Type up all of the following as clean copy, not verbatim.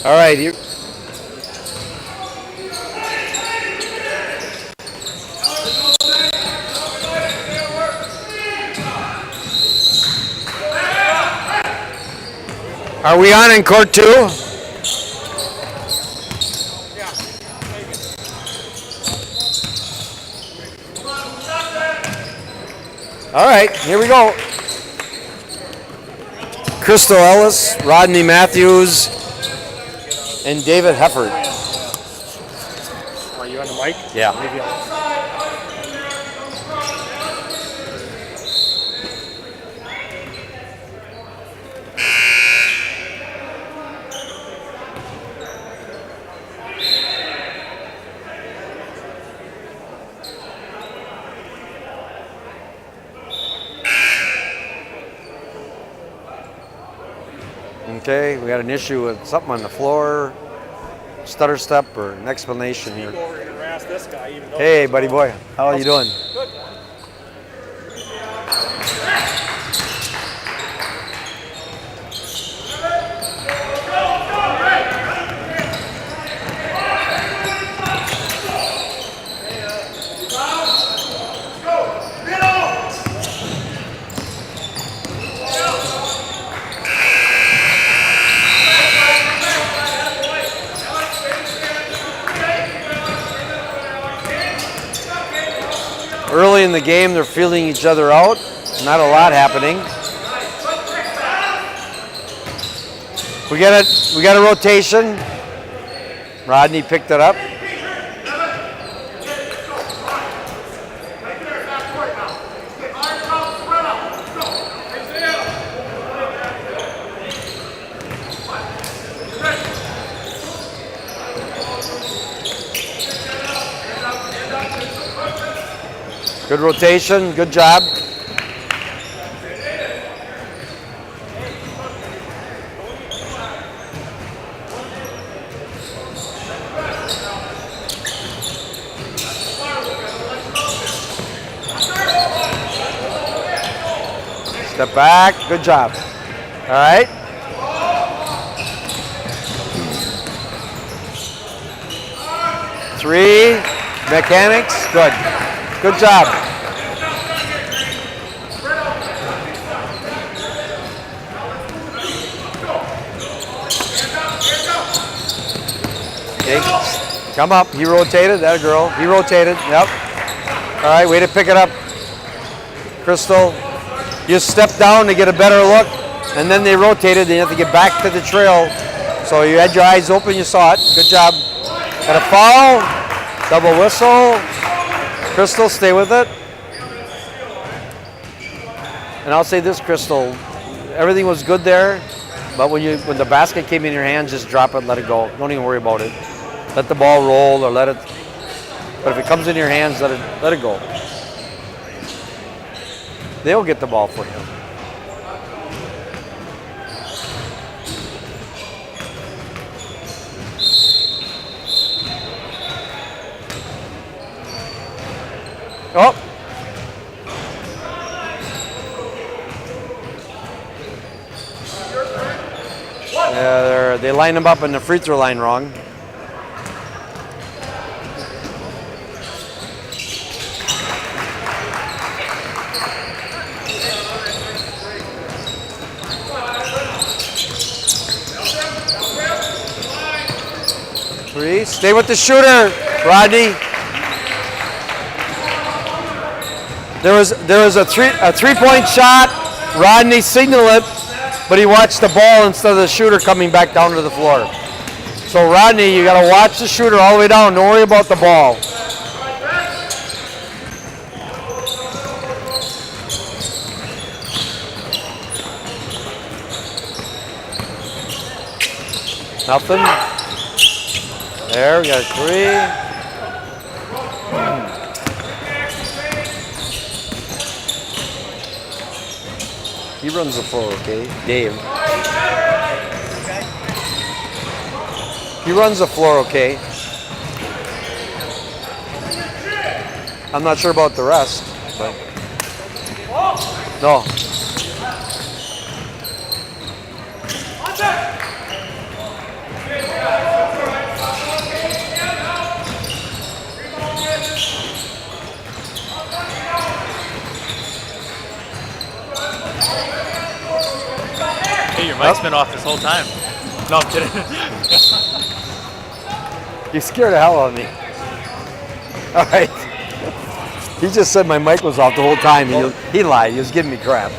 All right, here. Are we on in court 2? All right, here we go. Krystal Ellis, Rodney Matthews, and David Hoeffert. Are you on the mic? Yeah. Okay, we got an issue with something on the floor, stutter step, or an explanation here. Hey, buddy boy, how are you doing? Good. Early in the game, they're feeling each other out. Not a lot happening. We got a rotation. Rodney picked it up. Good rotation, good job. Step back, good job. All right. Three, mechanics, good. Good job. Okay, come up. He rotated. That girl. He rotated. Yep. All right, way to pick it up. Krystal, you step down to get a better look, and then they rotated. Then you have to get back to the trail. So you had your eyes open. You saw it. Good job. Got a foul. Double whistle. Krystal, stay with it. And I'll say this, Krystal, everything was good there, but when the basket came in your hands, just drop it, let it go. Don't even worry about it. Let the ball roll or let it. But if it comes in your hands, let it go. They'll get the ball for you. Oh. They line them up in the free throw line wrong. Three, stay with the shooter, Rodney. There was a three-point shot. Rodney signaled it, but he watched the ball instead of the shooter coming back down to the floor. So Rodney, you got to watch the shooter all the way down. Don't worry about the ball. Nothing. There, we got three. He runs the floor, okay? Dave. He runs the floor, okay? I'm not sure about the rest, but no. Hey, your mic's been off this whole time. No, I'm kidding. You scared the hell out of me. All right. He just said my mic was off the whole time. He lied. He was giving me crap.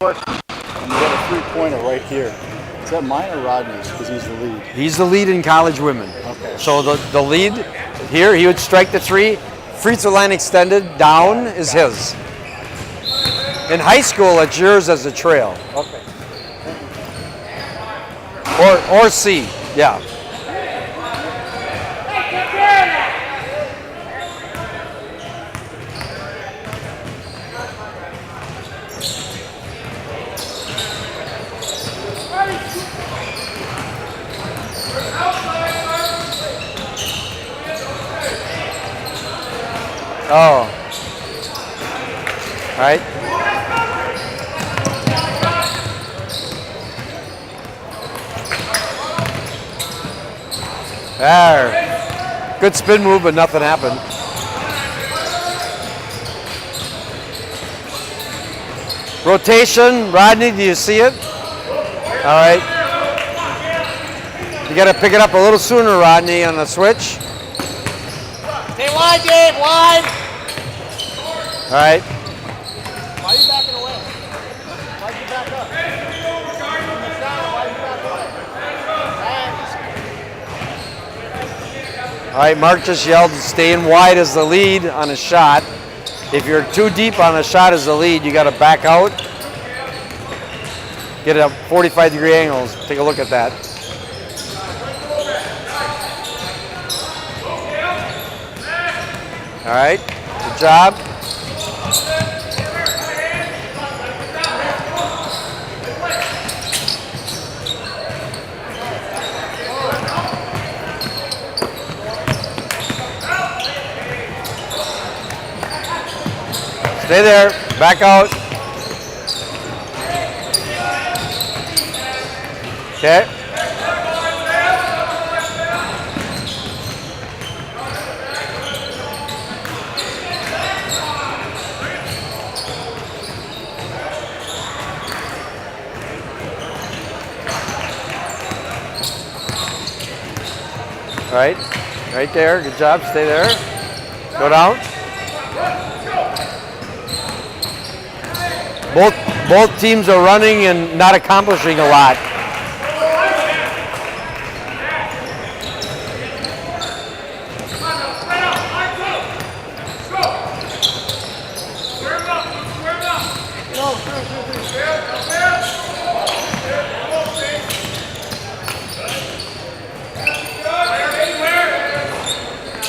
Question. You got a three-pointer right here. Is that mine or Rodney's? Because he's the lead. He's the lead in college women. Okay. So the lead here, he would strike the three. Free throw line extended, down is his. In high school, it's yours as a trail. Okay. Or C, yeah. Oh. All right. There. Good spin move, but nothing happened. Rotation. Rodney, do you see it? All right. You got to pick it up a little sooner, Rodney, on the switch. Stay wide, Dave, wide. All right. Why are you backing away? Why'd you back up? Why'd you back away? All right, Mark just yelled, staying wide as the lead on a shot. If you're too deep on a shot as the lead, you got to back out. Get a 45-degree angle. Take a look at that. All right, good job. Stay there, back out. Okay. All right, right there, good job, stay there. Go down. Both teams are running and not accomplishing a lot.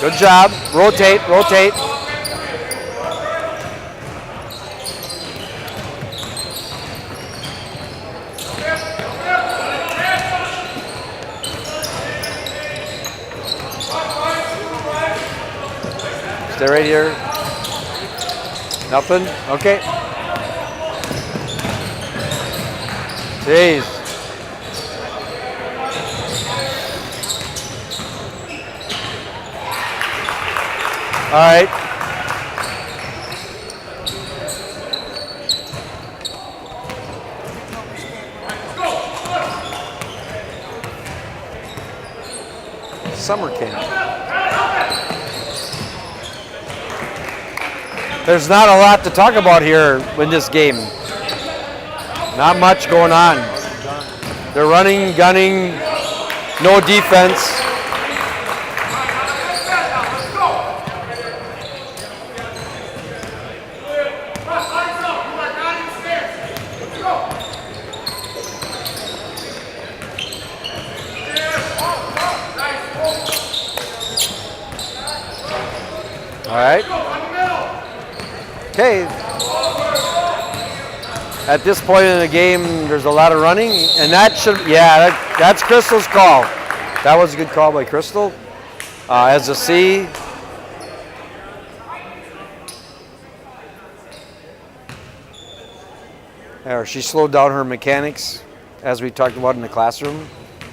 Good job. Rotate, rotate. Stay right here. Nothing? Okay. Jeez. All right. Summer camp. There's not a lot to talk about here in this game. Not much going on. They're running, gunning, no defense. All right. Okay. At this point in the game, there's a lot of running, and that should, yeah, that's Krystal's call. That was a good call by Krystal. As a C. There, she slowed down her mechanics, as we talked about in the classroom.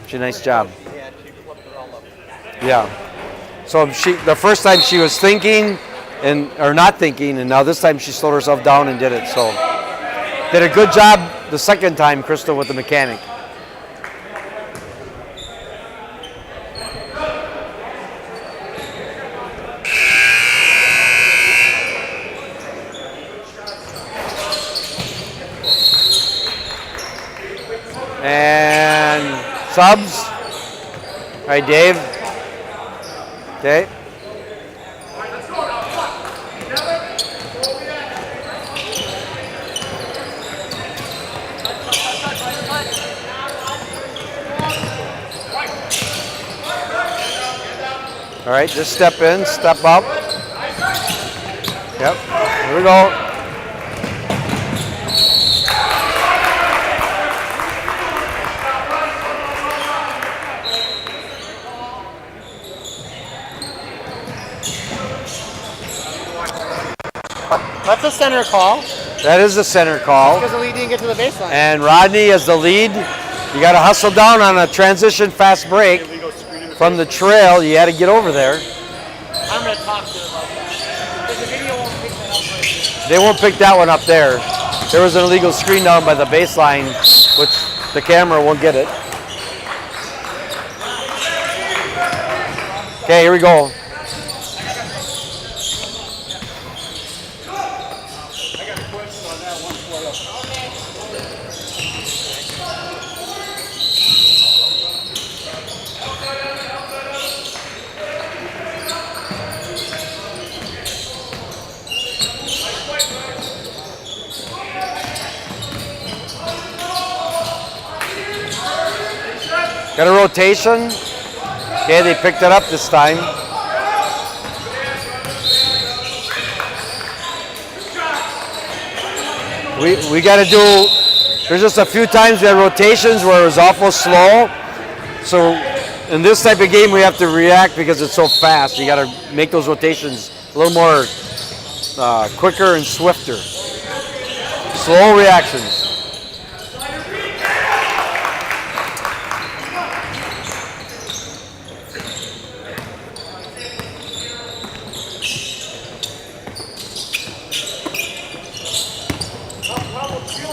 She nice job. Yeah, she flipped it all up. Yeah. So the first time she was thinking, or not thinking, and now this time she slowed herself down and did it. So did a good job the second time, Krystal, with the mechanic. And subs. All right, Dave. Okay. All right, just step in, step up. Yep, here we go. That's a center call. That is the center call. Because the lead didn't get to the baseline. And Rodney as the lead. You got to hustle down on a transition fast break. From the trail, you had to get over there. I'm going to talk to them about that. Because the video won't pick that up right here. They won't pick that one up there. There was an illegal screen down by the baseline, which the camera won't get it. Okay, here we go. Got a rotation. Okay, they picked it up this time. We got to do, there's just a few times we had rotations where it was awful slow. So in this type of game we have to react because it's so fast. You got to make those rotations a little more quicker and swifter. Slow reactions.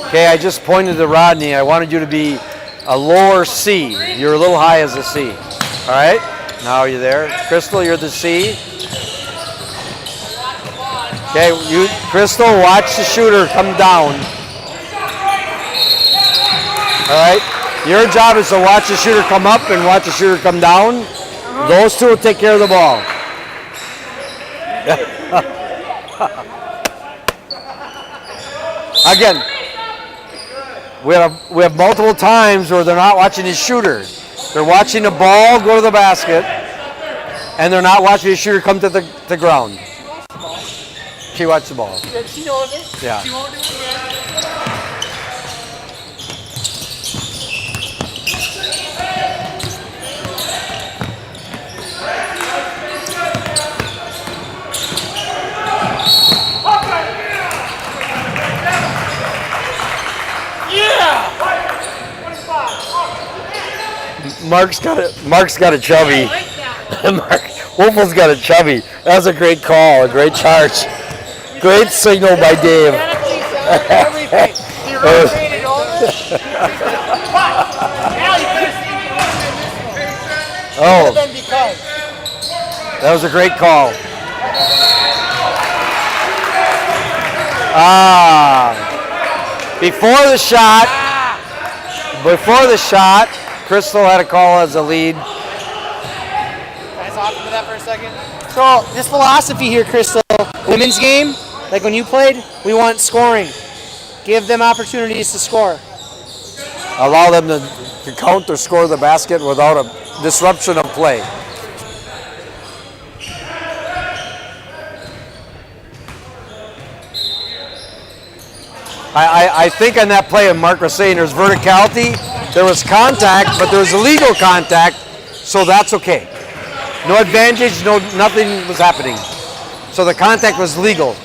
Okay, I just pointed to Rodney. I wanted you to be a lower C. You're a little high as a C. All right? Now you're there. Krystal, you're the C. Okay, Krystal, watch the shooter come down. All right? Your job is to watch the shooter come up and watch the shooter come down. Those two will take care of the ball. Again. We have multiple times where they're not watching his shooter. They're watching the ball go to the basket, and they're not watching his shooter come to the ground. She watched the ball. She knows it. Yeah. She won't do it again. Mark's got a chubby. Woelfel's got a chubby. That was a great call, a great charge. Great signal by Dave. Everything. He rotated over. Now you could have seen it this one. Oh, Then because. that was a great call. Before the shot, Krystal had a call as a lead. Can I talk to that for a second? So this philosophy here, Krystal, women's game, like when you played, we want scoring. Give them opportunities to score. Allow them to count or score the basket without a disruption of play. I think on that play, Mark was saying there's verticality, there was contact, but there was illegal contact, so that's okay. No advantage, nothing was happening. So the contact was legal.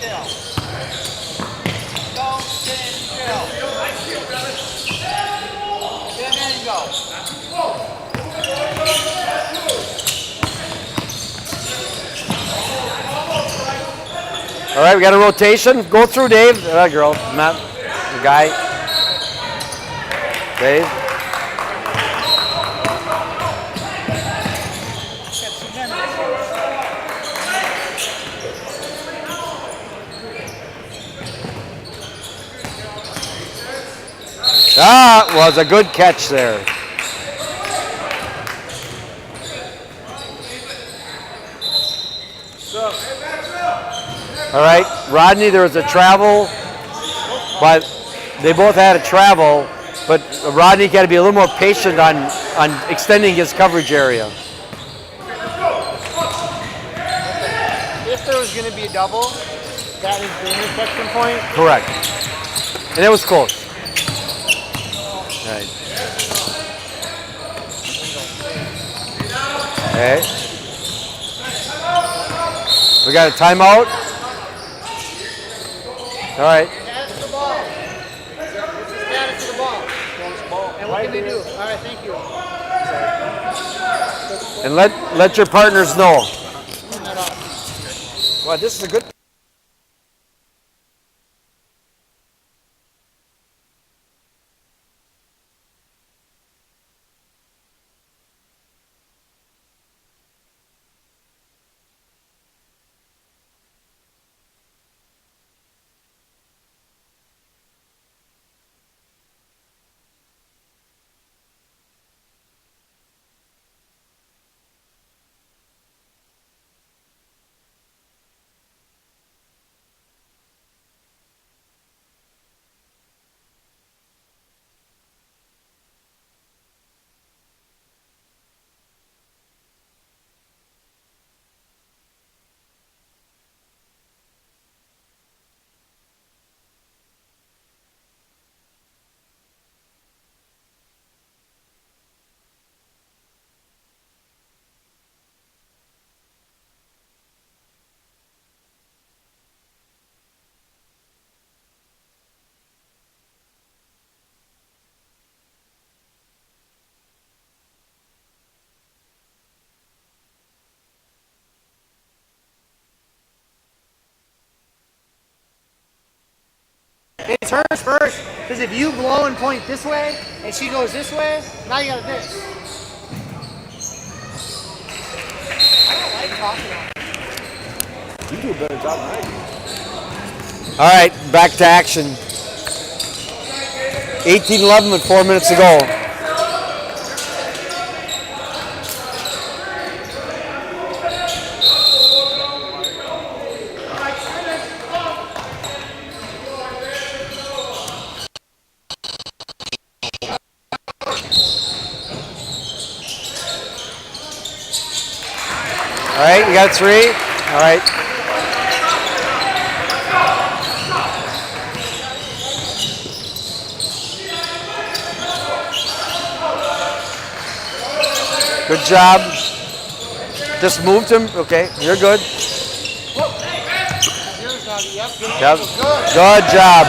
All right, we got a rotation. Go through, Dave. That girl, Matt, the guy. Dave? That was a good catch there. All right, Rodney, there was a travel, but they both had a travel, but Rodney got to be a little more patient on extending his coverage area. If there was going to be a double, that is the intersection point. Correct. And it was close. Right. Okay. We got a timeout. All right. Status of the ball. This is status of the ball. And what can they do? All right, thank you. And let your partners know. Well, this is a good. It's hers first, because if you blow and point this way, and she goes this way, now you got a this. I don't like talking on it. You do a better job than I do. All right, back to action. 18-11 with 4 minutes to go. All right, you got 3. All right. Good job. Just moved him. Okay, you're good. Yep. Good job.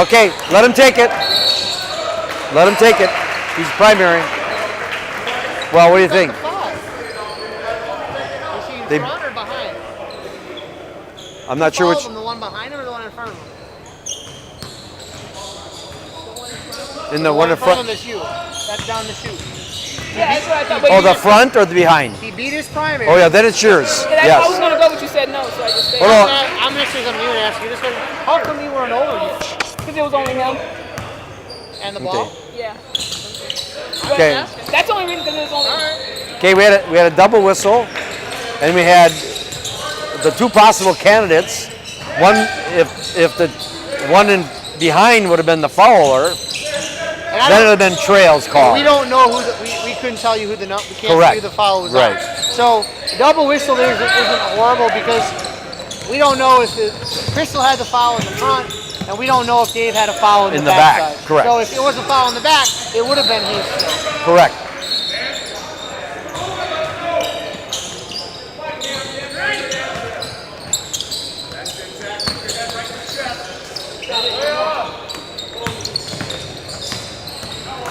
Okay, let him take it. Let him take it. He's primary. Well, what do you think? Is he in front or behind? I'm not sure which. The one behind him or the one in front of him? In the one in front. of his shoe. That's down the shoe. Yeah, that's what I thought. Oh, the front or the behind? He beat his primary. Oh yeah, then it's yours. Yeah, that's I was Yes. gonna go, but you said no, so I just stayed. Hold on. I'm going to say something to you and ask you this one. How come you weren't over yet? Because it was only him. And the ball? Yeah. Okay. That's the only reason, because it was only. Okay, we had a double whistle, and we had the 2 possible candidates. One, if the one in behind would have been the fouler, then it would have been Trail's call. We don't know we couldn't tell you who we can't Correct. see who the foul was Right. on. So double whistle there isn't horrible because we don't know if Krystal had the foul in the front, and we don't know if Dave had a foul in the back. backside. Correct. So if it was a foul in the back, it would have been his. Correct.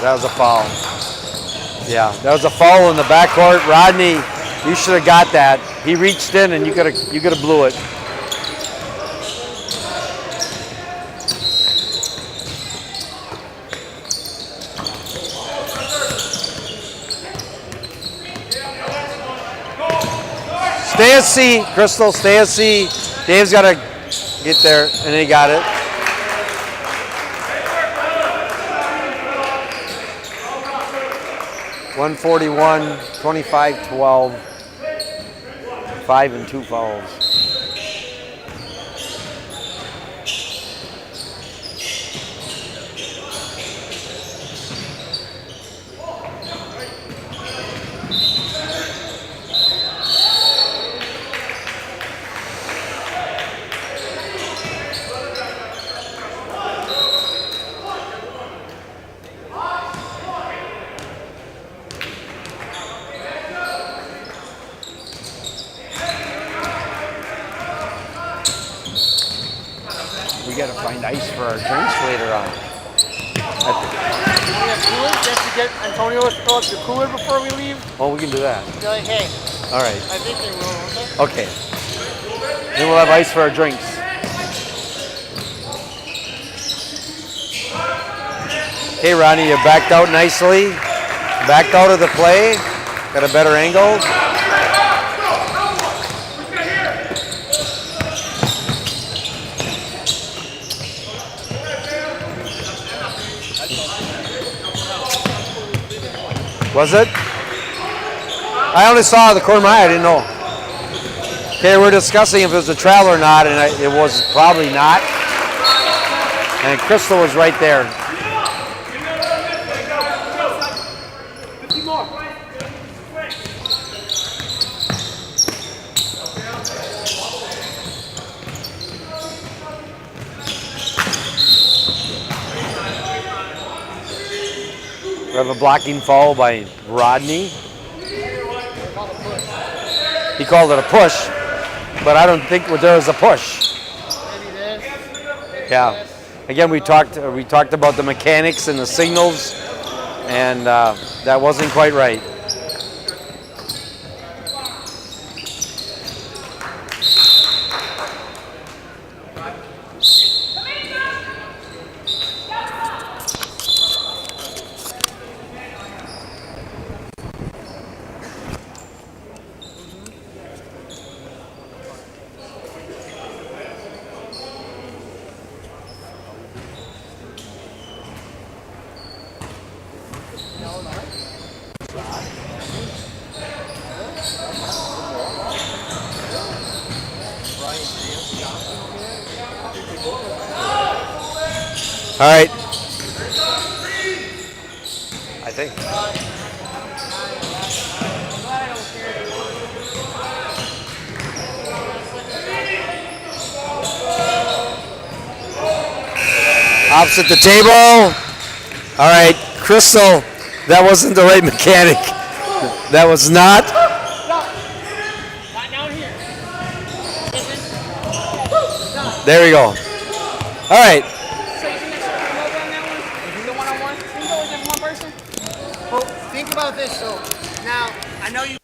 That was a foul. Yeah, that was a foul in the backcourt. Rodney, you should have got that. He reached in and you could have blew it. Stay at C, Krystal. Stay at C. Dave's got to get there, and he got it. .141, 25-12, 5 and 2 fouls. We got to find ice for our drinks later on. Just to get Antonio to fill up the cooler before we leave. Oh, we can do that. Be like, hey, All right. I think they will, okay? Okay. Then we'll have ice for our drinks. Okay, Ronnie, you backed out nicely. Backed out of the play. Got a better angle. Was it? I only saw the corner of my eye, I didn't know. Okay, we're discussing if it was a travel or not, and it was probably not. And Krystal was right there. We have a blocking foul by Rodney. He called it a push, but I don't think there was a push. Maybe this. Yeah. Again, we talked about the mechanics and the signals, and that wasn't quite right. All right. I think. Opposite the table. All right, Krystal, that wasn't the right mechanic. That was not. Not down here. There we go. All right. So you think I should come over on that one? The one-on-one? You can go with just one person? Well, think about this. So now I know you.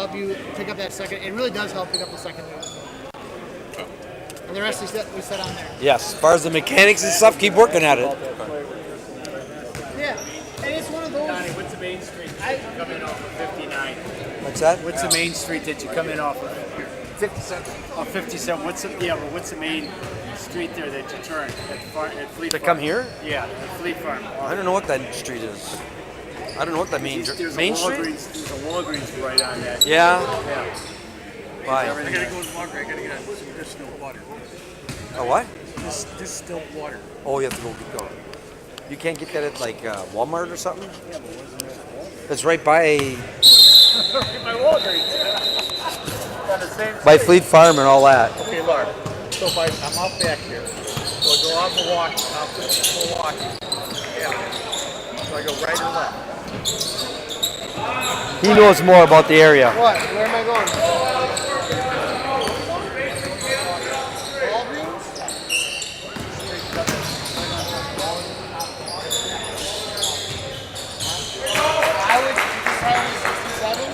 help you pick up that second. It really does help pick up the second move. And the rest we set on there. Yes, as far as the mechanics and stuff, keep working at it. Yeah, and it's one of those. Donnie, what's the main street that you come in off of 59? What's that? What's the main street that you come in off of? 57. Off 57. What's the main street there that you turn at Fleet To Farm? come here? Yeah, at Fleet Farm. I don't know what that street is. I don't know what that means. There's Main a Street? Walgreens, there's a Walgreens right on that. Yeah. Yeah. Why? I gotta go to Walgreens. I gotta get some distilled water. A what? Distilled water. Oh, you have to go get going. You can't get that at like Walmart or something? Yeah, but wasn't it? It's right by My Walgreens. On the same by Fleet Farm and all that. Okay, Lark. So if I'm out back here. So I go out Milwaukee, out to Milwaukee. Yeah. So I go right or left. He knows more about the area. What? Where am I going? I would, if I would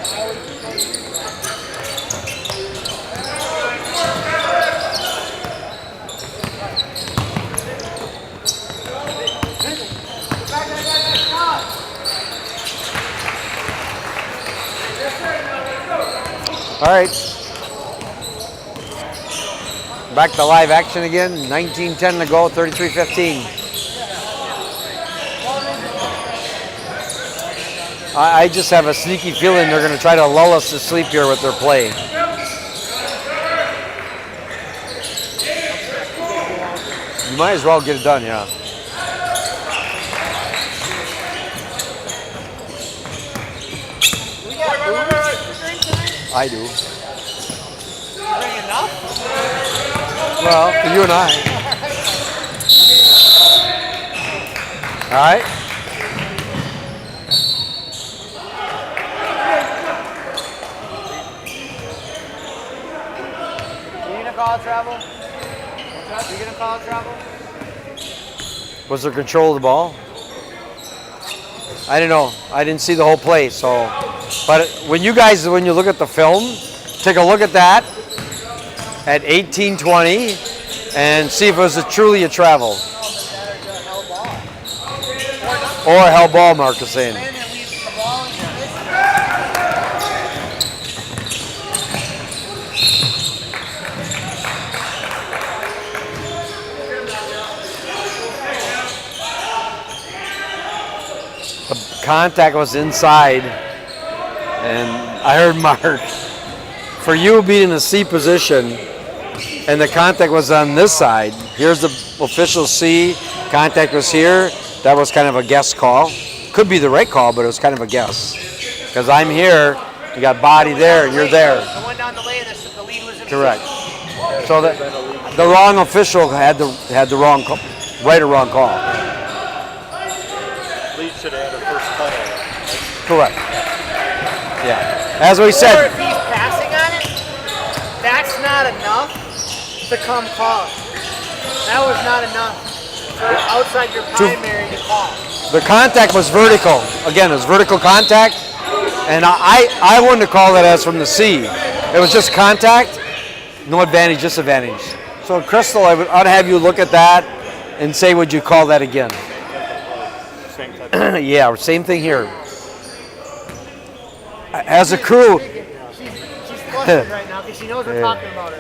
All right. Back to live action again. 19:10 to go. 33-15. I just have a sneaky feeling they're going to try to lull us to sleep here with their play. You might as well get it done, yeah. I do. bring enough. Well, for you and I. All right. You gonna call it travel? You gonna call it travel? Was there control of the ball? I don't know. I didn't see the whole play, so. But when you look at the film, take a look at that at 18:20 and see if it was truly a travel. Or a hell ball, Mark is saying. The contact was inside, and I heard Mark, for you being in a C position, and the contact was on this side, here's the official C, contact was here, that was kind of a guess call. Could be the right call, but it was kind of a guess. Because I'm here, you got body there, and you're there. I went down the lane, the lead was in Correct. So the wrong official had the wrong call, right or wrong call. Lead should have had a first call. Correct. Yeah. As we Or said, if he's passing on it, that's not enough to come call. That was not enough for outside your primary to call. the contact was vertical. Again, it was vertical contact, and I wouldn't have called it as from the C. It was just contact, no advantage, disadvantage. So, Krystal, I'd have you look at that and say, would you call that again? Same type. Yeah, same thing here. As a crew, She's flustered right now because she knows we're talking about her.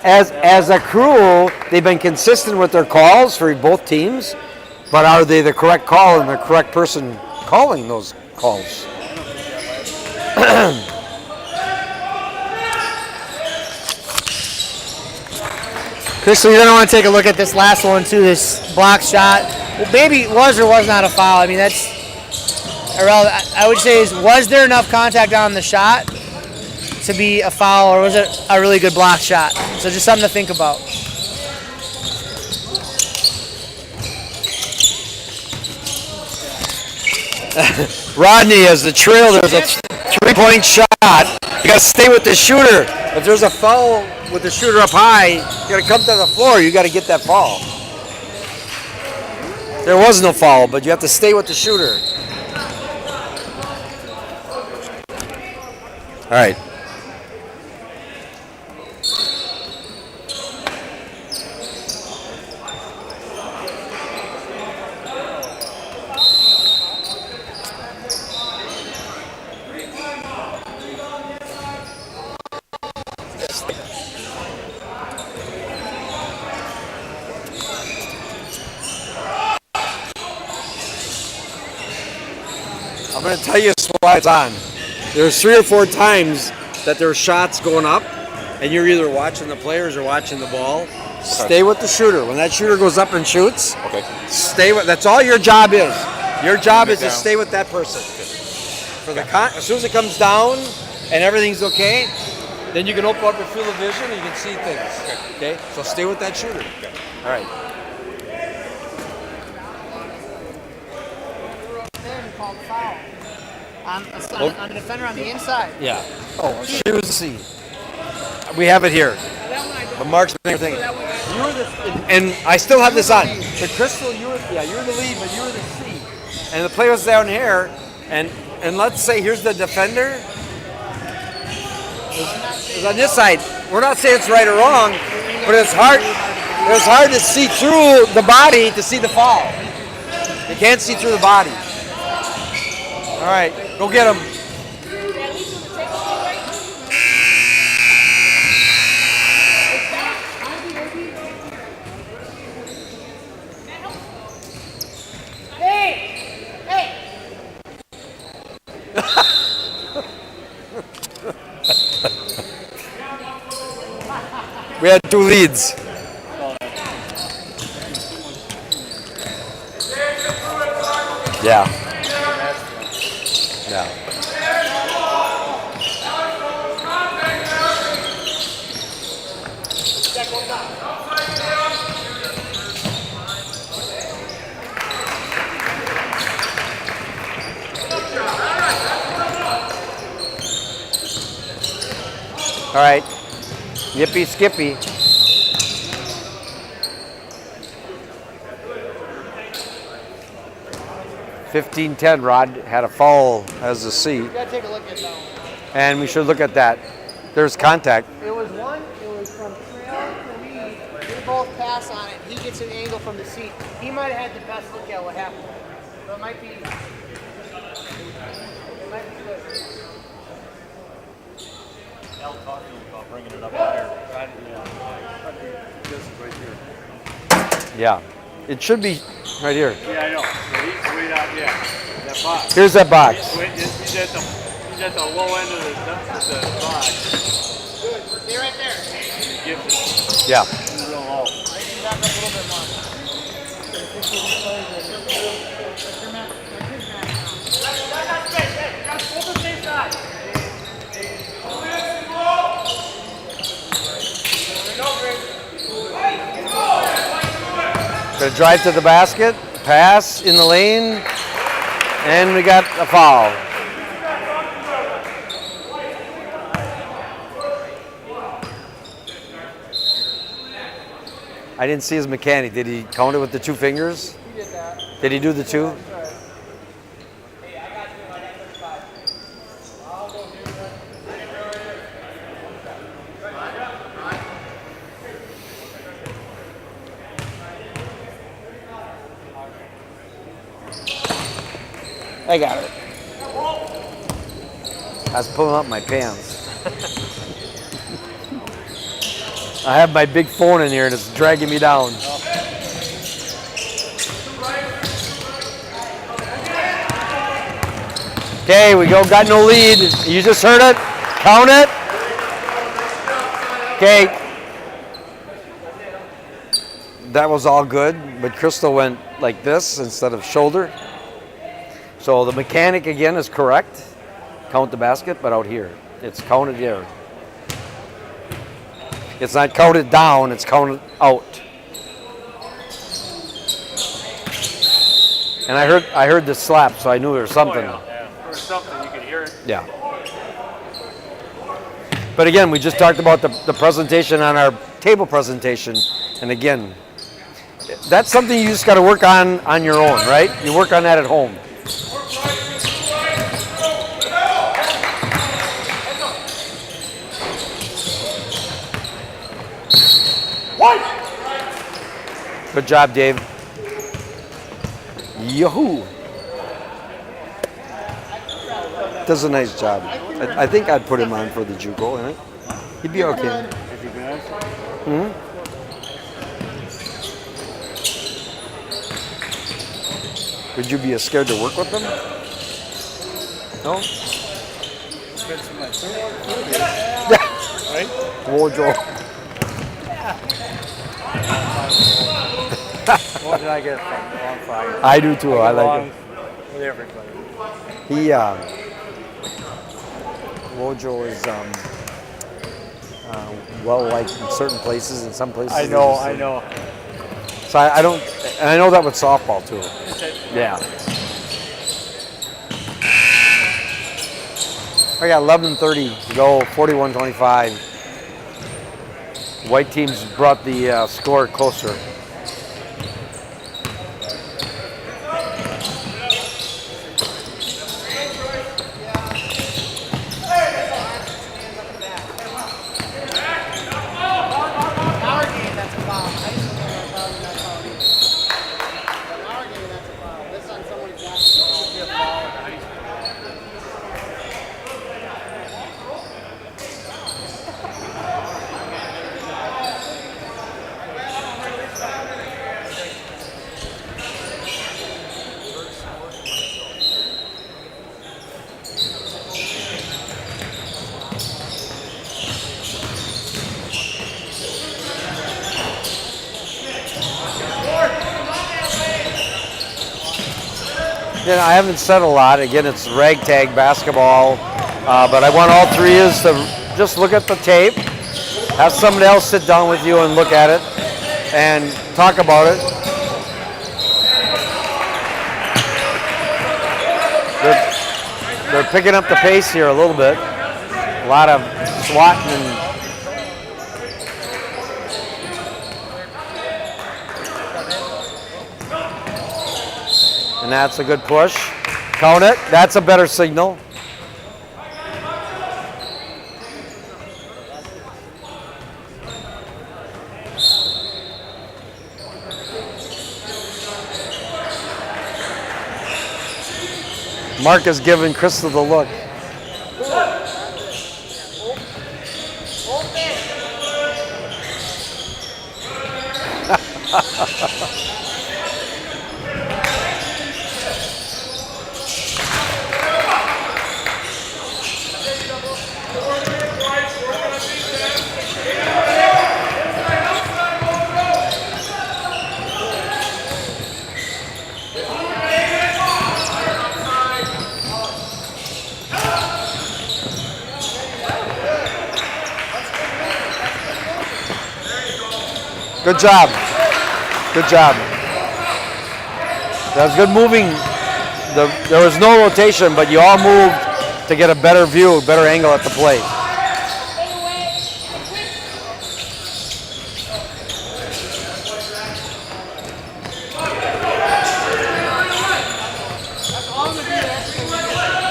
as a crew, they've been consistent with their calls for both teams, but are they the correct call and the correct person calling those calls? Krystal, you're going to want to take a look at this last one too, this block shot. Well, maybe it was or was not a foul. I mean, that's irrelevant. I would say was there enough contact on the shot to be a foul, or was it a really good block shot? So just something to think about. Rodney, as the trail, there's a three-point shot. You got to stay with the shooter. If there's a foul with the shooter up high, you got to come to the floor. You got to get that foul. There was no foul, but you have to stay with the shooter. right. I'm going to tell you why it's on. There's 3 or 4 times that there are shots going up, and you're either watching the players or watching the ball. Stay with the shooter. When that shooter goes up and shoots, stay with. That's all your job is. Your job is to stay with that person. For the as soon as it comes down and everything's okay, then you can open up your field of vision and you can see things. Okay? So stay with that shooter. All right. Called foul on a defender on the inside. Yeah. Oh, shoot C. We have it here. But Mark's been everything. And I still have this on. The Krystal, you're the lead, but you're the C. And the play was down here, and let's say here's the defender. It's on this side. We're not saying it's right or wrong, but it's hard. It's hard to see through the body to see the foul. You can't see through the body. All right, go get him. We had 2 leads. Yeah. Yeah. All right. Yippee skippy. $15-10. Rod had a foul as a C. You gotta take a look at that. And we should look at that. There's contact. It was from trail to lead. They both pass on it. He gets an angle from the seat. He might have had the best look at what happened. So it might be good. Al talked to him about bringing it up higher. This is right here. Yeah. It should be right here. Yeah, I know. So he's way out, that box. Here's that box. He's at the low end of the box. Good. Stay right there. Yeah. He's real low. I can back up a little bit more. Gonna drive to the basket, pass in the lane, and we got a foul. I didn't see his mechanic. Did he count it with the 2 fingers? He did that. Did he do the 2? I got it. I was pulling up my pants. I have my big phone in here and it's dragging me down. Okay, we got no lead. You just heard it. Count it. Okay. That was all good, but Krystal went like this instead of shoulder. So the mechanic again is correct. Count the basket, but out here. It's counted here. It's not counted down, it's counted out. And I heard the slap, so I knew there was something. There was something, you could hear it. Yeah. But again, we just talked about the presentation on our table presentation. And again, that's something you just got to work on your own, right? You work on that at home. Good job, Dave. Yahoo! Does a nice job. I think I'd put him on for the JUCO, innit? He'd be okay. Is he good? Hmm? Would you be scared to work with them? No? Spend some like 3 years. Yeah. Right? Wojo. What did I get from on fire? I do too. I like it. With everybody. He, Wojo is well liked in certain places, in some places. I know. So I don't, and I know that with softball too. Yeah. I got 11:30 to go, 41-25. White teams brought the score closer. Yeah, I haven't said a lot. Again, it's ragtag basketball, but I want all three of us to just look at the tape, have somebody else sit down with you and look at it, and talk about it. They're picking up the pace here a little bit. A lot of swatting and that's a good push. Count it. That's a better signal. Mark is giving Krystal the look. Good job. Good job. That was good moving. There was no rotation, but you all moved to get a better view, better angle at the plate.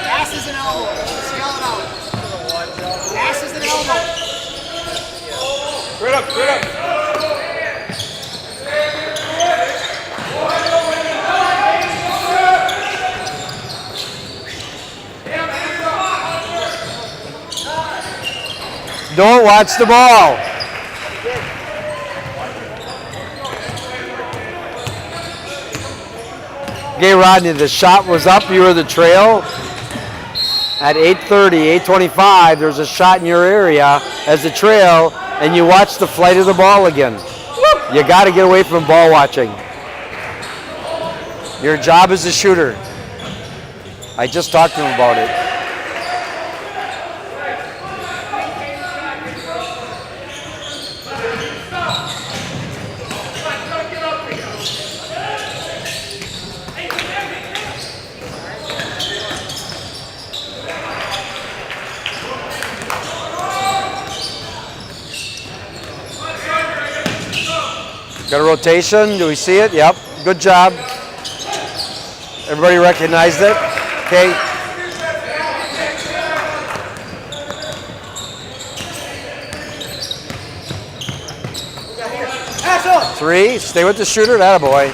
Passes and elbow. Scale it out. Passes and elbow. Straight up, straight up. Don't watch the ball. Okay, Rodney, the shot was up. You were the trail. At 8:30, 8:25, there's a shot in your area as the trail, and you watch the flight of the ball again. You got to get away from ball watching. Your job as a shooter. I just talked to him about it. Got a rotation. Do we see it? Yep. Good job. Everybody recognized it. Okay. 3. Stay with the shooter. That a boy.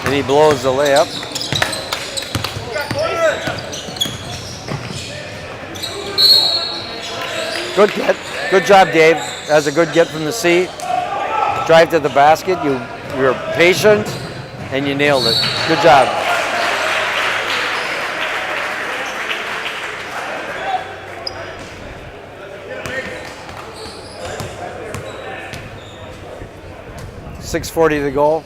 And he blows the layup. Good get. Good job, Dave. That's a good get from the C. Drive to the basket. You were patient and you nailed it. Good job. .640 to go.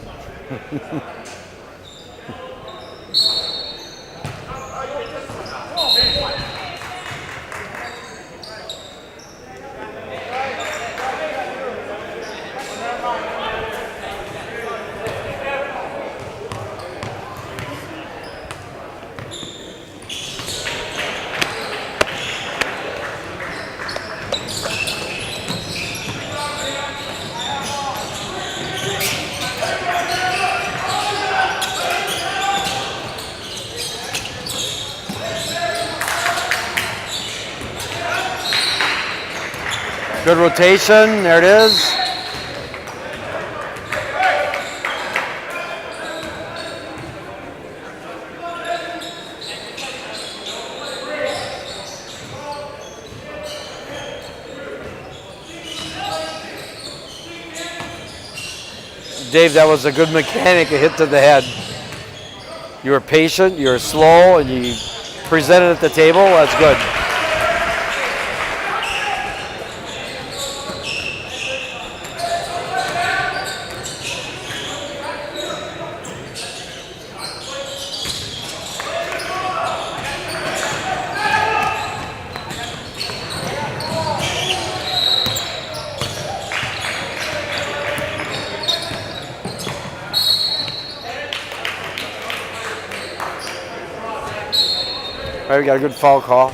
Good rotation, there it is. Dave, that was a good mechanic, a hit to the head. You were patient, you were slow, and you presented at the table, that's good. All right, we got a good foul call.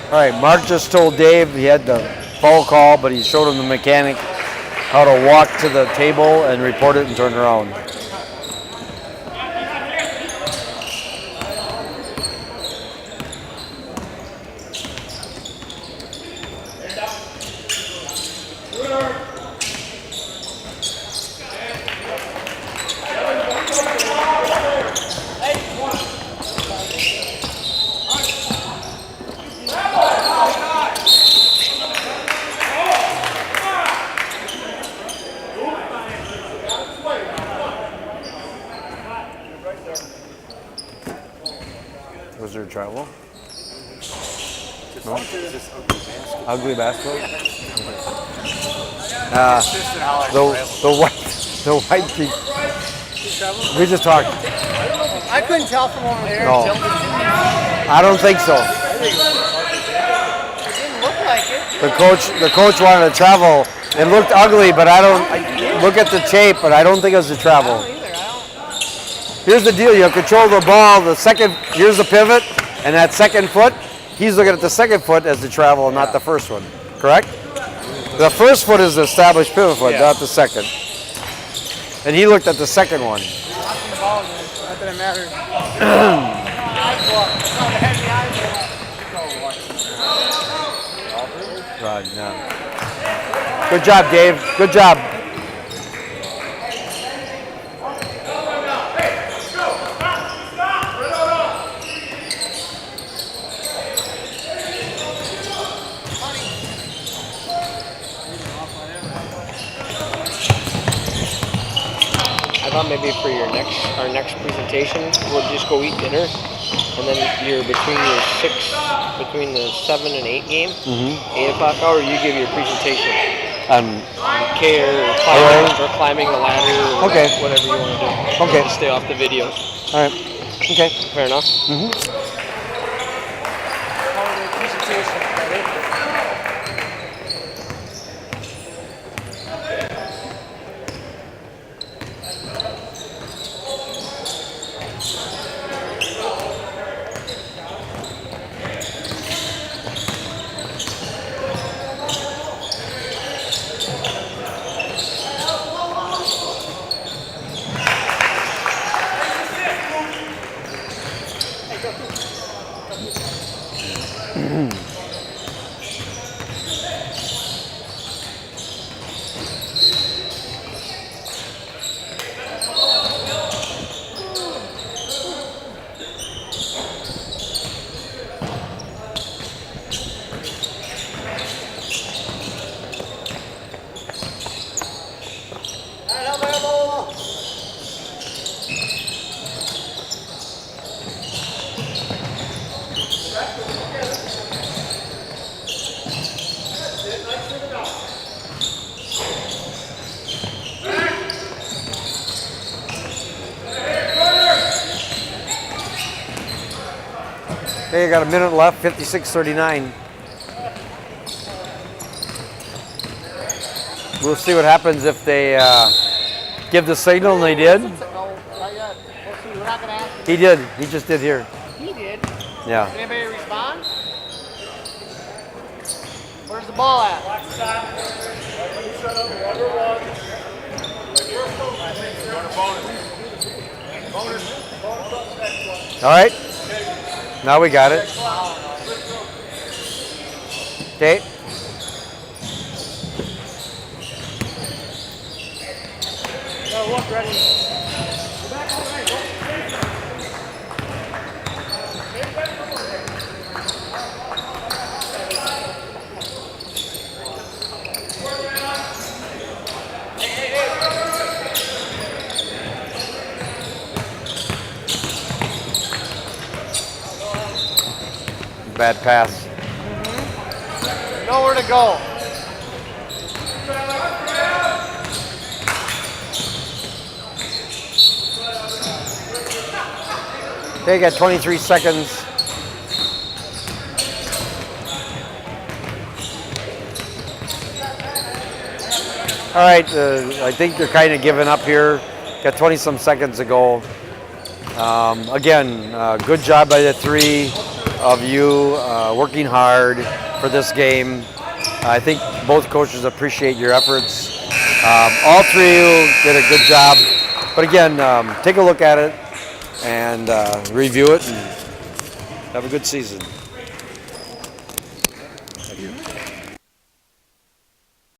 All right, Mark just told Dave he had the foul call, but he showed him the mechanic how to walk to the table and report it and turn around. Was there travel? No? Ugly basketball? The white people. We just talked. I couldn't tell from over there. No. I don't think so. It didn't look like it. The coach wanted to travel. It looked ugly, but I look at the tape, but I don't think it was the travel. Here's the deal, you have control of the ball, here's the pivot, and that second foot, he's looking at the second foot as the travel and not the first one, correct? The first foot is the established pivot foot, not the second. And he looked at the second one. Not that it matters. Right, no. Good job, Dave, good job. I thought maybe for our next presentation, we'll just go eat dinner, and then you're between the 7 and 8 game, 8 o'clock hour, you give your presentation. On Care or climbing the ladder or Okay. whatever you want to do. Okay. Just stay off the videos. all right. Okay. Fair enough. Okay, you got a minute left, 56-39. We'll see what happens if they give the signal, and they did. No, not yet. We'll see. We're not going to ask him. He did. He just did here. He did. Yeah. Did anybody respond? Where's the ball at? All right. Now we got it. Okay. No, look, ready. Bad pass. Nowhere to go. They got 23 seconds. All right, I think they're kind of giving up here. Got 20-some seconds to go. Again, good job by the three of you working hard for this game. I think both coaches appreciate your efforts. All three of you did a good job. But again, take a look at it and review it and have a good season. Thank you.